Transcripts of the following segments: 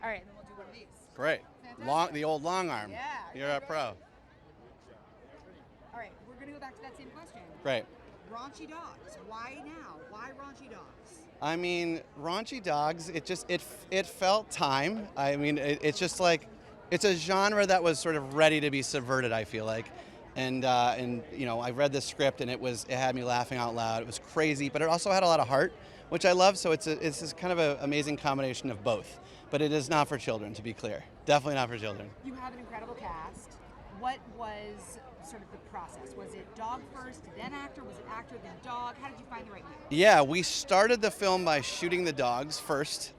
All right, then we'll do one of these. Great. Fantastic. The old long arm. Yeah. You're a pro. All right, we're going to go back to that same question. Great. Raunchy dogs. Why now? Why raunchy dogs? I mean, raunchy dogs, it felt time. I mean, it's just like, it's a genre that was sort of ready to be subverted, I feel like. And you know, I read the script and it had me laughing out loud. It was crazy, but it also had a lot of heart, which I love. So it's this kind of an amazing combination of both. But it is not for children, to be clear. Definitely not for children. You have an incredible cast. What was sort of the process? Was it dog first, then actor? Was it actor, then dog? How did you find the right mix? Yeah, we started the film by shooting the dogs first.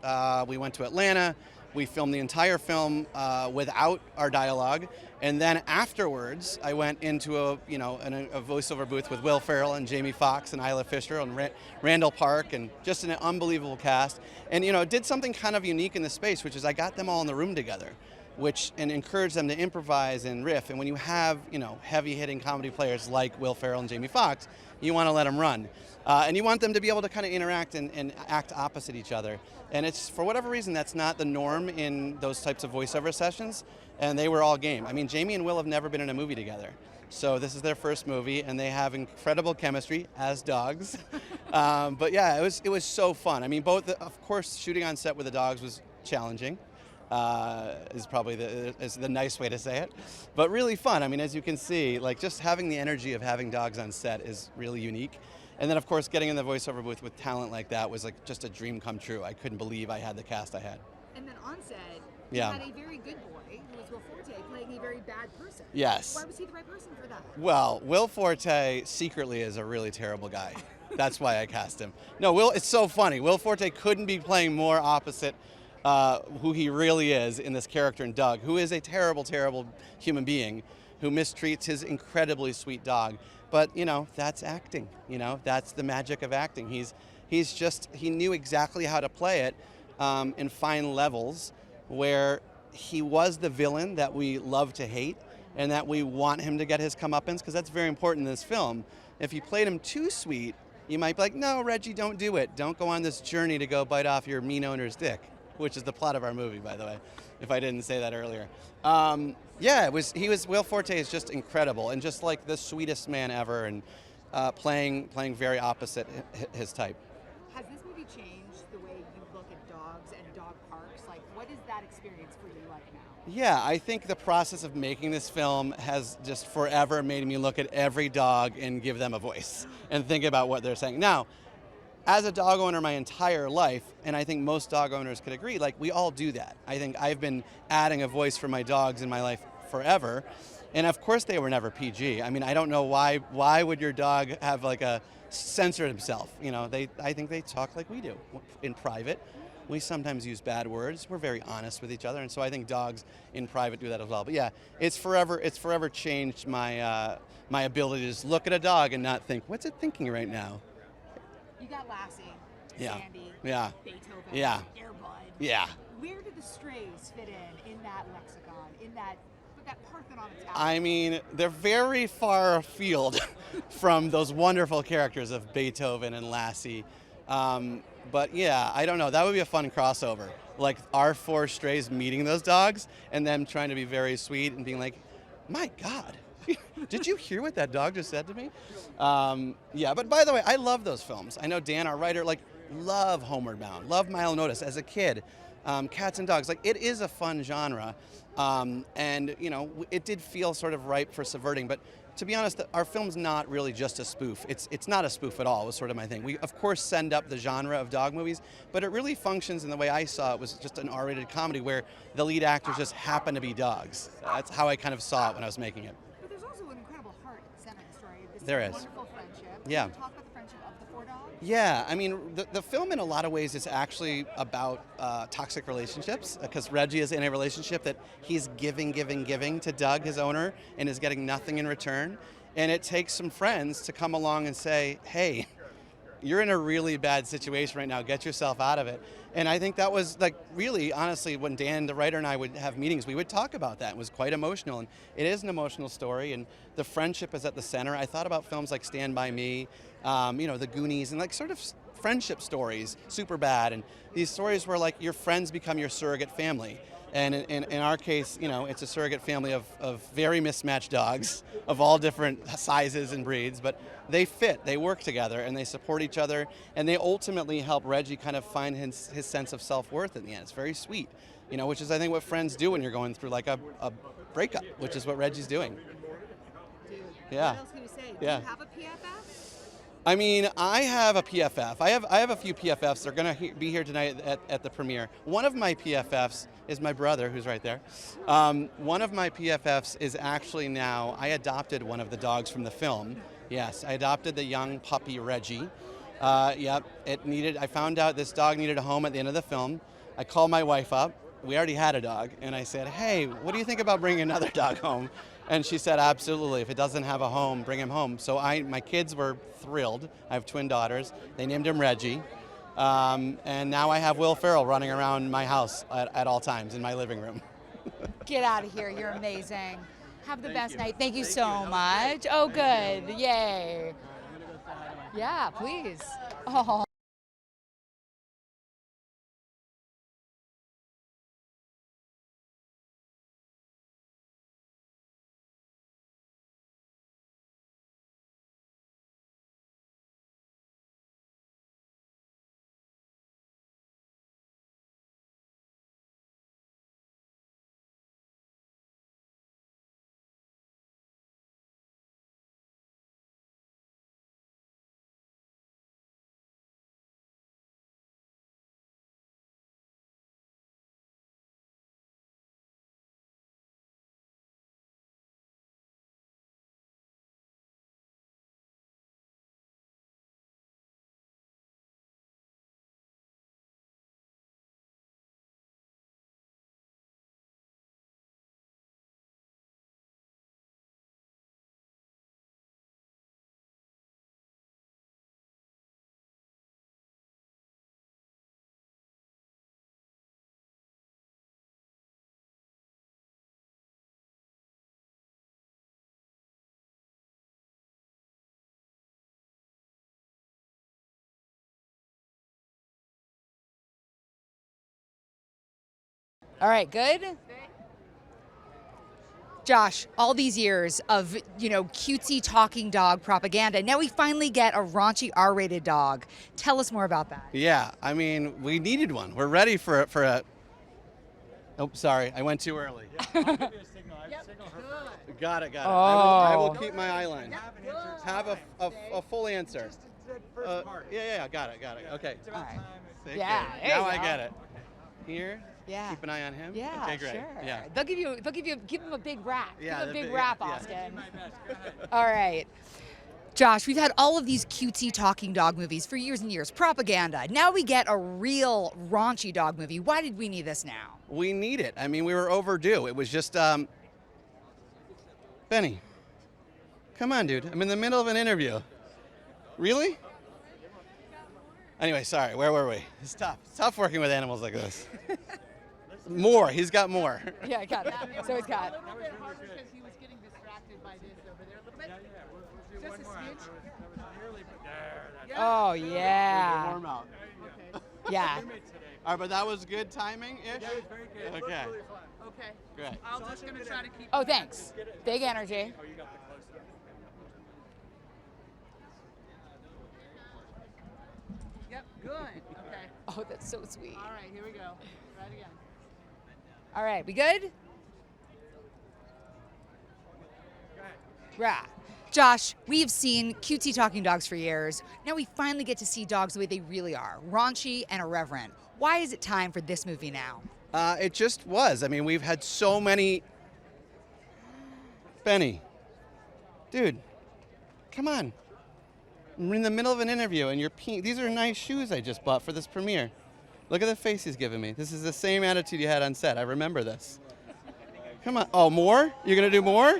We went to Atlanta. We filmed the entire film without our dialogue, and then afterwards, I went into a voiceover booth with Will Ferrell and Jamie Foxx and Isla Fisher and Randall Park, and just an unbelievable cast. And did something kind of unique in the space, which is I got them all in the room together, and encouraged them to improvise and riff. And when you have heavy-hitting comedy players like Will Ferrell and Jamie Foxx, you want to let them run. And you want them to be able to kind of interact and act opposite each other. And it's, for whatever reason, that's not the norm in those types of voiceover sessions, and they were all game. I mean, Jamie and Will have never been in a movie together. So this is their first movie, and they have incredible chemistry as dogs. But yeah, it was so fun. I mean, of course, shooting on set with the dogs was challenging. Is probably the nice way to say it, but really fun. I mean, as you can see, like just having the energy of having dogs on set is really unique. And then, of course, getting in the voiceover booth with talent like that was like just a dream come true. I couldn't believe I had the cast I had. And then on set, you had a very good boy who was Will Forte playing a very bad person. Yes. Why was he the right person for that? Well, Will Forte secretly is a really terrible guy. That's why I cast him. No, it's so funny. Will Forte couldn't be playing more opposite who he really is in this character in Doug, who is a terrible, terrible human being who mistreats his incredibly sweet dog. But, that's acting. That's the magic of acting. He knew exactly how to play it in fine levels where he was the villain that we love to hate and that we want him to get his comeuppance, because that's very important in this film. If you played him too sweet, you might be like, no, Reggie, don't do it. Don't go on this journey to go bite off your mean owner's dick, which is the plot of our movie, by the way, if I didn't say that earlier. Will Forte is just incredible and just like the sweetest man ever, and playing very opposite his type. Has this movie changed the way you look at dogs and dog parks? Like, what is that experience for you like now? Yeah, I think the process of making this film has just forever made me look at every dog and give them a voice and think about what they're saying. Now, as a dog owner my entire life, and I think most dog owners could agree, like we all do that. I think I've been adding a voice for my dogs in my life forever, and of course they were never PG. I mean, I don't know why would your dog have like a censor himself? I think they talk like we do in private. We sometimes use bad words. We're very honest with each other, and so I think dogs in private do that as well. But yeah, it's forever changed my my ability to just look at a dog and not think, what's it thinking right now? You got Lassie, Yeah. Sandy, Yeah. Beethoven, Yeah. Airbud. Yeah. Where did the strays fit in that lexicon, in that Parthenon of talent? I mean, they're very far afield from those wonderful characters of Beethoven and Lassie. But yeah, I don't know. That would be a fun crossover. Like our four strays meeting those dogs and them trying to be very sweet and being like, my God. Did you hear what that dog just said to me? Yeah, but by the way, I love those films. I know Dan, our writer, love Homeward Bound, love Milo Notice as a kid. Cats and dogs, it is a fun genre. And, it did feel sort of ripe for subverting. But to be honest, our film's not really just a spoof. It's not a spoof at all, was sort of my thing. We, of course, send up the genre of dog movies, but it really functions in the way I saw it was just an R-rated comedy where the lead actors just happen to be dogs. That's how I kind of saw it when I was making it. There is. Wonderful friendship. Yeah. Can you talk about the friendship of the four dogs? Yeah, I mean, the film in a lot of ways is actually about toxic relationships, because Reggie is in a relationship that he's giving to Doug, his owner, and is getting nothing in return. And it takes some friends to come along and say, hey, you're in a really bad situation right now, get yourself out of it. And I think that was really, honestly, when Dan, the writer, and I would have meetings, we would talk about that. It was quite emotional, and it is an emotional story, and the friendship is at the center. I thought about films like Stand By Me, The Goonies, and sort of friendship stories, super bad, and these stories where like your friends become your surrogate family. And in our case, you know, it's a surrogate family of very mismatched dogs of all different sizes and breeds, but they fit, they work together, and they support each other, and they ultimately help Reggie kind of find his sense of self-worth in the end. It's very sweet, you know, which is I think what friends do when you're going through like a breakup, which is what Reggie's doing. Dude, Yeah. what else can you say? Yeah. Do you have a PFF? I mean, I have a PFF. I have a few PFFs. They're going to be here tonight at the premiere. One of my PFFs is my brother, who's right there. One of my PFFs is actually now, I adopted one of the dogs from the film. Yes, I adopted the young puppy Reggie. Yep, I found out this dog needed a home at the end of the film. I called my wife up. We already had a dog. And I said, hey, what do you think about bringing another dog home? And she said, absolutely. If it doesn't have a home, bring him home. So my kids were thrilled. I have twin daughters. They named him Reggie. And now I have Will Ferrell running around my house at all times in my living room. Get out of here. You're amazing. Have the best night. Thank you so much. Oh, good. Yay. Yeah, please. Oh. All right, good? Josh, all these years of, cutesy talking dog propaganda, now we finally get a raunchy R-rated dog. Tell us more about that. Yeah, I mean, we needed one. We're ready for a. Oh, sorry, I went too early. I'll give you a signal. I have a signal her. Got it. Oh. I will keep my eye line. Have a full answer. Just the first part. Yeah, got it. Okay. It's about time. Thank Yeah, you. there you Now I go. get it. Here. Yeah. Keep an eye on him. Yeah, Okay, great. sure. Yeah. Give him a big rap. Yeah, Give him a the big big- rap, yeah. Austin. My best. Go ahead. All right. Josh, we've had all of these cutesy talking dog movies for years and years, propaganda. Now we get a real raunchy dog movie. Why did we need this now? We need it. I mean, we were overdue. It was just, Benny, come on, dude. I'm in the middle of an interview. Really? Anyway, sorry. Where were we? It's tough. It's tough working with animals like this. More. He's got more. Yeah, I got it. So it's got. That was really good. He was getting distracted by this over there a little bit. Yeah. We'll do Just one a more. smidge. That was nearly, but there. That's Oh, yeah. Warm out. Yeah. today. All right, but that was good timing-ish? That was very good. Okay. Really fun. Okay. Great. I'm just going to try to keep. Oh, thanks. Big energy. Oh, you got the close-up. Yep. Good. Okay. Oh, that's so sweet. All right. Here we go. Try it again. All right, we good? Right. Josh, we've seen cutesy talking dogs for years. Now we finally get to see dogs the way they really are, raunchy and irreverent. Why is it time for this movie now? It just was. I mean, we've had so many. Benny, dude, come on. I'm in the middle of an interview and you're peeing. These are nice shoes I just bought for this premiere. Look at the face he's giving me. This is the same attitude you had on set. I remember this. Come on. Oh, more? You're going to do more?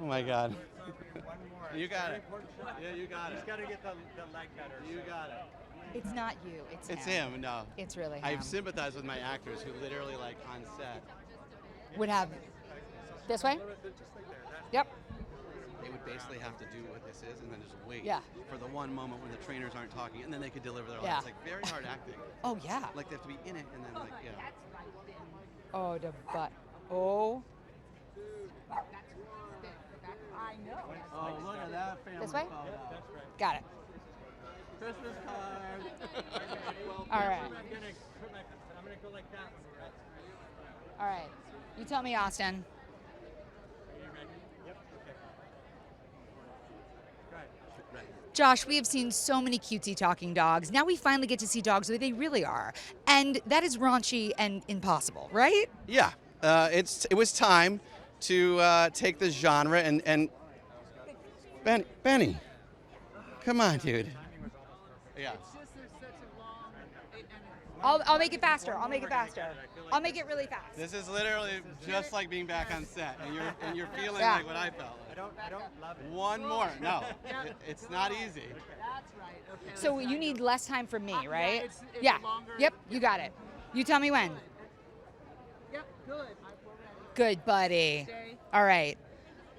Oh, my God. One more. You got it. Important shot. Yeah, you got He's it. got to get the leg better. You got it. It's not you, it's It's him, no. It's really him. I sympathize with my actors who literally, like, on set. Would have this way? Just like there. That's Yep. they would basically have to do what this is and then just wait Yeah. for the one moment when the trainers aren't talking, and then they could deliver their Yeah. line. It's like very hard acting. Oh, yeah. Like they have to be in it and then like, yeah. Oh, the butt. Oh. I know. Oh, look at that family This way? photo. That's right. Got it. Christmas card. All right. I'm gonna go like that when we're at. All right. You tell me, Austin. Are you ready? Yep. Okay. Go ahead. Josh, we have seen so many cutesy talking dogs. Now we finally get to see dogs the way they really are. And that is raunchy and impossible, right? Yeah, it was time to take this genre and Benny, come on, dude. Yeah. It's just there's such a long. I'll make it faster. I'll make it faster. I'll make it really fast. This is literally just like being back on set, and you're feeling Yeah. like what I felt. I don't love it. One more. No, it's not easy. That's right. Okay. So you need less time from me, Yeah, right? it's Yeah. longer. Yep, you got it. You tell me when. Yep. Good. We're ready. Good, buddy. Stay. All right.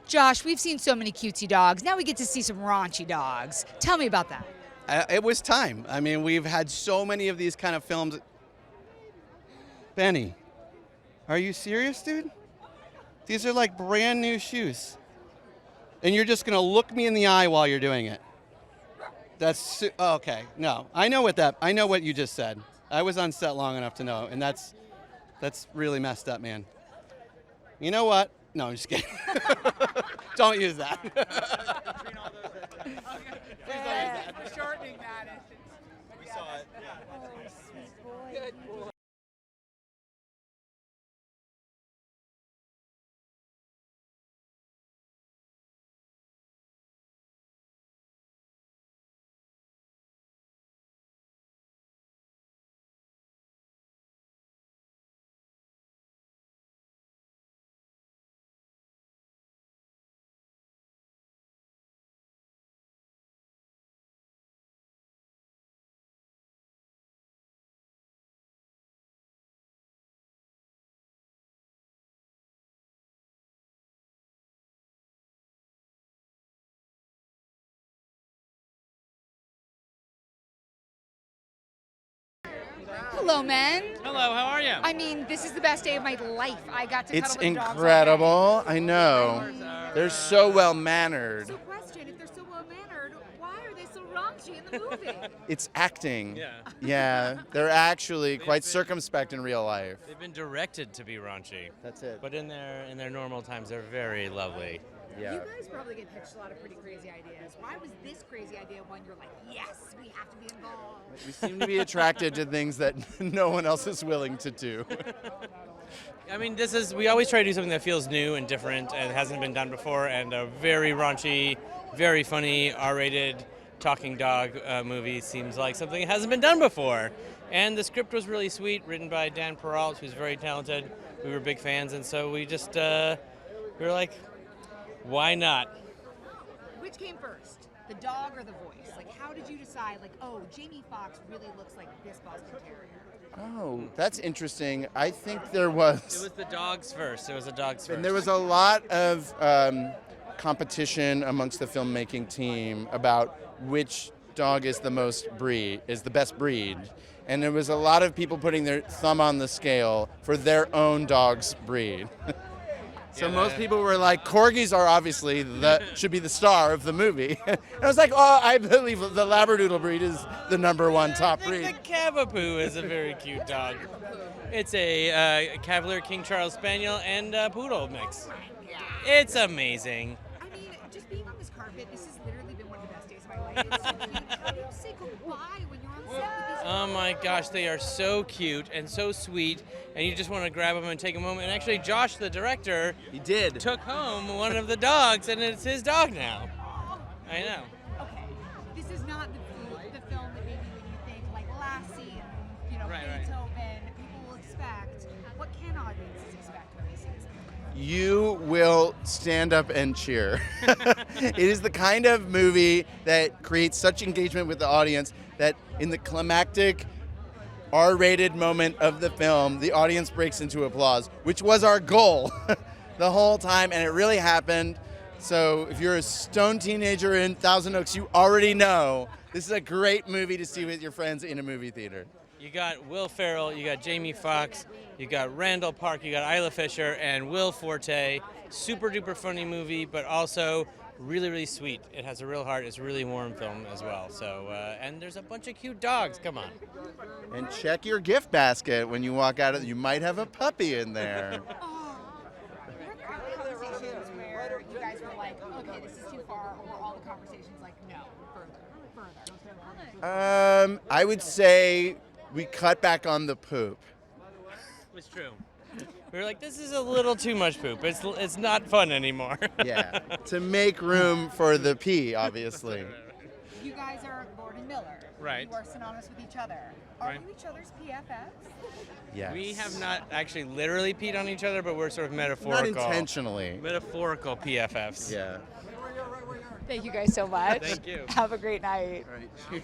Josh, we've seen so many cutesy dogs. Now we get to see some raunchy dogs. Tell me about that. It was time. I mean, we've had so many of these kind of films. Benny, are you serious, dude? These are like brand new shoes. And you're just going to look me in the eye while you're doing it. Okay. No. I know what you just said. I was on set long enough to know, and that's really messed up, man. You know what? No, I'm just kidding. Don't use that. Between all those Okay. Please don't use that. We're shortening that. we saw it. Yeah. Good boy. Hello, men. Hello, how are you? I mean, this is the best day of my life. I got to It's cuddle with the dogs all day. incredible. I know. They're so well mannered. So question, if they're so well-mannered, why are they so raunchy in the movie? It's acting. Yeah. Yeah, they're actually quite circumspect in real life. They've been directed to be raunchy, That's it. but in their normal times, they're very lovely. Yeah. You guys probably get pitched a lot of pretty crazy ideas. Why was this crazy idea one you're like, yes, we have to be involved? We seem to be attracted to things that no one else is willing to do. I mean, we always try to do something that feels new and different and hasn't been done before, and a very raunchy, very funny, R-rated talking dog movie seems like something that hasn't been done before. And the script was really sweet, written by Dan Ferrell, who's very talented. We were big fans, and so we just, we were like, why not? Which came first, the dog or the voice? Like, how did you decide, like, oh, Jamie Foxx really looks like this Boston Terrier? Oh, that's interesting. I think there It was. was the dogs first. It was the dogs first. And there was a lot of competition amongst the filmmaking team about which dog is the best breed. And there was a lot of people putting their thumb on the scale for their own dog's breed. So Yeah, most people were like, corgis are obviously should be the star of the movie. And I was like, oh, I believe the Labradoodle breed is the #1 top I breed. think the Cavapoo is a very cute dog. It's a Cavalier King Charles Spaniel and Poodle mix. It's amazing. I mean, just being on this carpet, this has literally been one of the best days of my life. It's so cute. How do you say goodbye when you're on set with these Oh my gosh, they are so cute and so sweet, and you just want to grab them and take a moment. And actually, Josh, the director, He did. took home one of the dogs, and it's his dog now. I know. Okay, this is not the film that maybe when you think like Lassie and Right. Beethoven, people will expect. What can audiences expect when they see this movie? You will stand up and cheer. It is the kind of movie that creates such engagement with the audience that in the climactic R-rated moment of the film, the audience breaks into applause, which was our goal the whole time, and it really happened. So if you're a stoned teenager in Thousand Oaks, you already know this is a great movie to see with your friends in a movie theater. You got Will Ferrell, you got Jamie Foxx, you got Randall Park, you got Isla Fisher, and Will Forte. Super duper funny movie, but also really, really sweet. It has a real heart. It's a really warm film as well. So, and there's a bunch of cute dogs. Come on. And check your gift basket when you walk out. You might have a puppy in there. Were there ever conversations where you guys were like, okay, this is too far, or were all the conversations like, no, further? I would say we cut back on the poop. It's true. We were like, this is a little too much poop. It's not fun anymore. Yeah, to make room for the pee, obviously. You guys are Lord and Miller. Right. You are synonymous with each other. Are Right. you each other's PFFs? Yes. We have not actually literally peed on each other, but we're sort of metaphorical. Not intentionally. Metaphorical PFFs. Yeah. Thank you guys so much. Thank you. Have a great night. All right, cheers.